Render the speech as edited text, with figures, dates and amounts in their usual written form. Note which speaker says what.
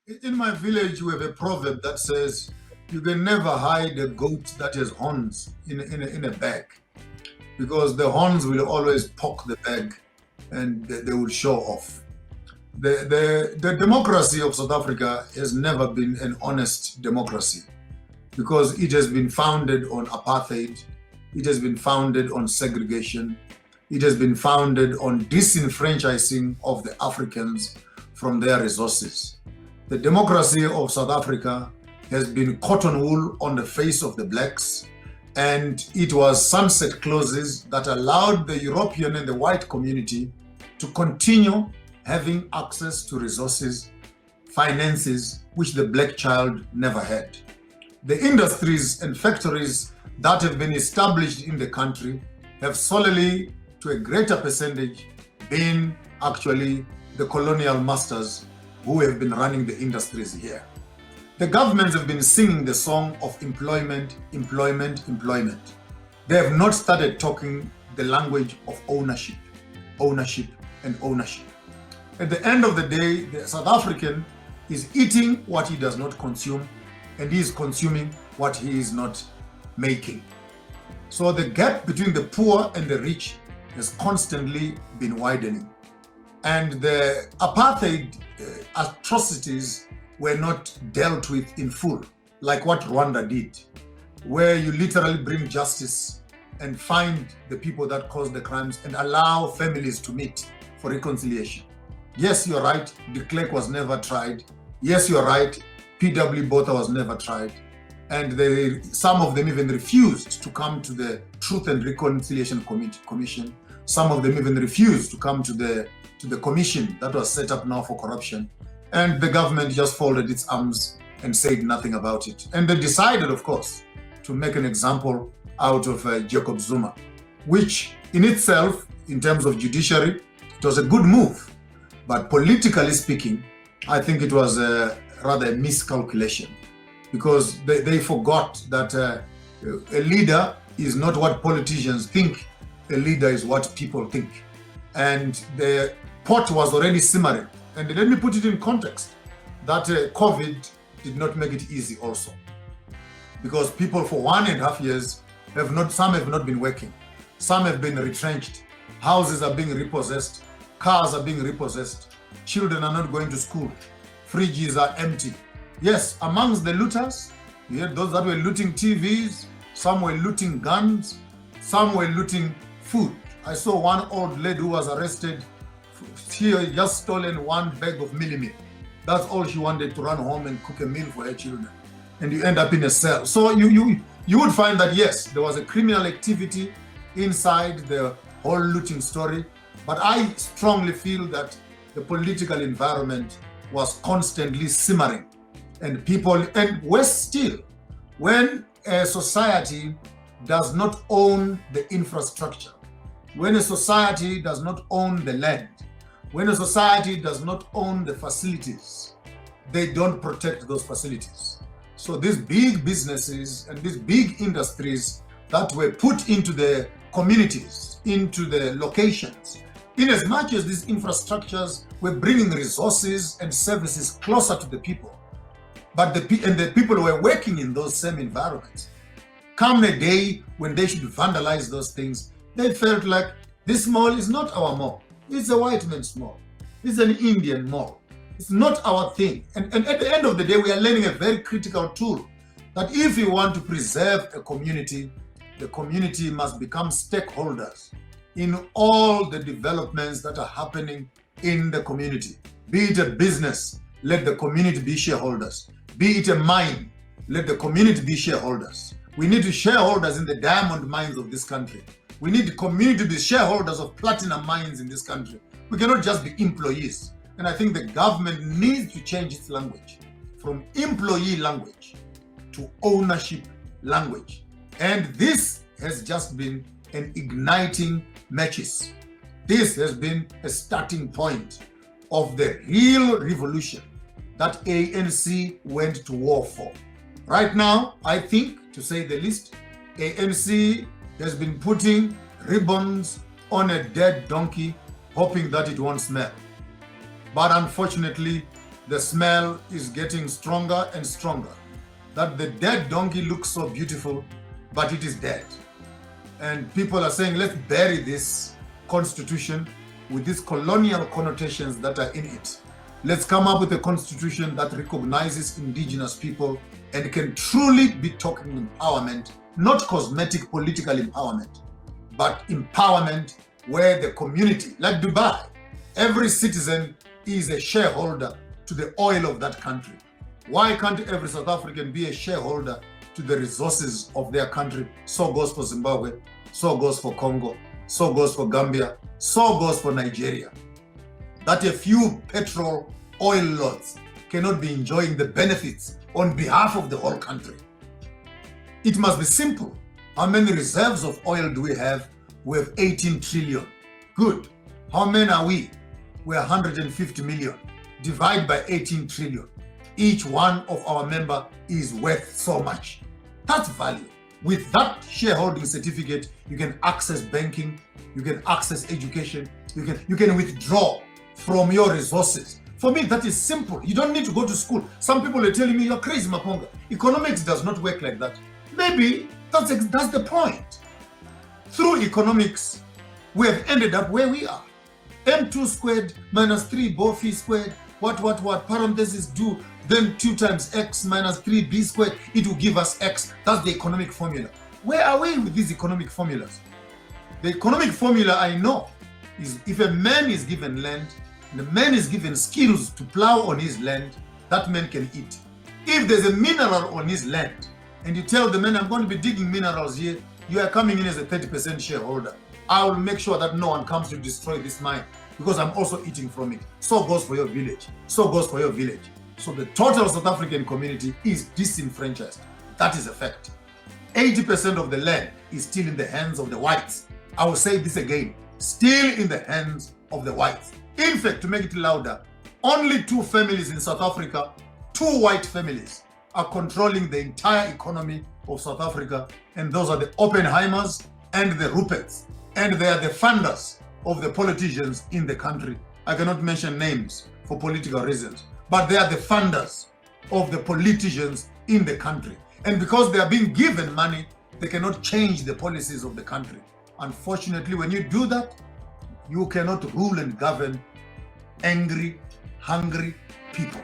Speaker 1: In my village, we have a proverb that says, "You can never hide a goat that has horns in a bag, because the horns will always poke the bag, and they will show off." The democracy of South Africa has never been an honest democracy, because it has been founded on apartheid, it has been founded on segregation, it has been founded on disenfranchising of the Africans from their resources. The democracy of South Africa has been cotton wool on the face of the blacks, and it was sunset clauses that allowed the European and the white community to continue having access to resources, finances, which the black child never had. The industries and factories that have been established in the country have solely, to a greater percentage, been actually the colonial masters who have been running the industries here. The governments have been singing the song of employment, employment, employment. They have not started talking the language of ownership, ownership, and ownership. At the end of the day, the South African is eating what he does not consume, and he is consuming what he is not making. So the gap between the poor and the rich has constantly been widening. And the apartheid atrocities were not dealt with in full, like what Rwanda did, where you literally bring justice and find the people that caused the crimes and allow families to meet for reconciliation. Yes, you're right, de Klerk was never tried. Yes, you're right, P.W. Botha was never tried. And some of them even refused to come to the Truth and Reconciliation Commission. Some of them even refused to come to the commission that was set up now for corruption. And the government just folded its arms and said nothing about it. And they decided, of course, to make an example out of Jacob Zuma, which in itself, in terms of judiciary, it was a good move. But politically speaking, I think it was rather a miscalculation, because they forgot that a leader is not what politicians think. A leader is what people think. And the pot was already simmering. And let me put it in context, that COVID did not make it easy also. Because people for 1.5 years, some have not been working. Some have been retrenched. Houses are being repossessed. Cars are being repossessed. Children are not going to school. Fridges are empty. Yes, amongst the looters, you had those that were looting TVs, some were looting guns, some were looting food. I saw one old lady who was arrested. She had just stolen one bag of meal. That's all she wanted, to run home and cook a meal for her children. And you end up in a cell. So you would find that, yes, there was a criminal activity inside the whole looting story. But I strongly feel that the political environment was constantly simmering. And worse still, when a society does not own the infrastructure, when a society does not own the land, when a society does not own the facilities, they don't protect those facilities. So these big businesses and these big industries that were put into the communities, into the locations, in as much as these infrastructures were bringing resources and services closer to the people, but the people who were working in those same environments, come a day when they should vandalize those things, they felt like this mall is not our mall. It's a white man's mall. It's an Indian mall. It's not our thing. And at the end of the day, we are learning a very critical tool, that if you want to preserve a community, the community must become stakeholders in all the developments that are happening in the community. Be it a business, let the community be shareholders. Be it a mine, let the community be shareholders. We need shareholders in the diamond mines of this country. We need the community to be shareholders of platinum mines in this country. We cannot just be employees. And I think the government needs to change its language from employee language to ownership language. And this has just been an igniting matches. This has been a starting point of the real revolution that ANC went to war for. Right now, I think, to say the least, ANC has been putting ribbons on a dead donkey, hoping that it won't smell. But unfortunately, the smell is getting stronger and stronger. That the dead donkey looks so beautiful, but it is dead. And people are saying, let's bury this constitution with these colonial connotations that are in it. Let's come up with a constitution that recognizes indigenous people and can truly be talking empowerment, not cosmetic political empowerment, but empowerment where the community, like Dubai, every citizen is a shareholder to the oil of that country. Why can't every South African be a shareholder to the resources of their country? So goes for Zimbabwe, so goes for Congo, so goes for Gambia, so goes for Nigeria. That a few petrol oil lords cannot be enjoying the benefits on behalf of the whole country. It must be simple. How many reserves of oil do we have? We have 18 trillion. Good. How many are we? We're 150 million. Divide by 18 trillion. Each one of our member is worth so much. That's value. With that shareholding certificate, you can access banking, you can access education, you can withdraw from your resources. For me, that is simple. You don't need to go to school. Some people are telling me, you're crazy, Maponga. Economics does not work like that. Maybe that's the point. Through economics, we have ended up where we are. M2 squared minus 3 Bofi squared, what, parentheses do, then 2 times x minus 3b squared, it will give us x. That's the economic formula. Where are we with these economic formulas? The economic formula I know is if a man is given land, and the man is given skills to plow on his land, that man can eat. If there's a mineral on his land, and you tell the man, I'm going to be digging minerals here, you are coming in as a 30% shareholder. I will make sure that no one comes to destroy this mine because I'm also eating from it. So goes for your village. So goes for your village. So the total South African community is disenfranchised. That is a fact. 80% of the land is still in the hands of the whites. I will say this again, still in the hands of the whites. In fact, to make it louder, only 2 families in South Africa, 2 white families, are controlling the entire economy of South Africa, and those are the Oppenheimers and the Ruperts, and they are the funders of the politicians in the country. I cannot mention names for political reasons, but they are the funders of the politicians in the country. And because they are being given money, they cannot change the policies of the country. Unfortunately, when you do that, you cannot rule and govern angry, hungry people.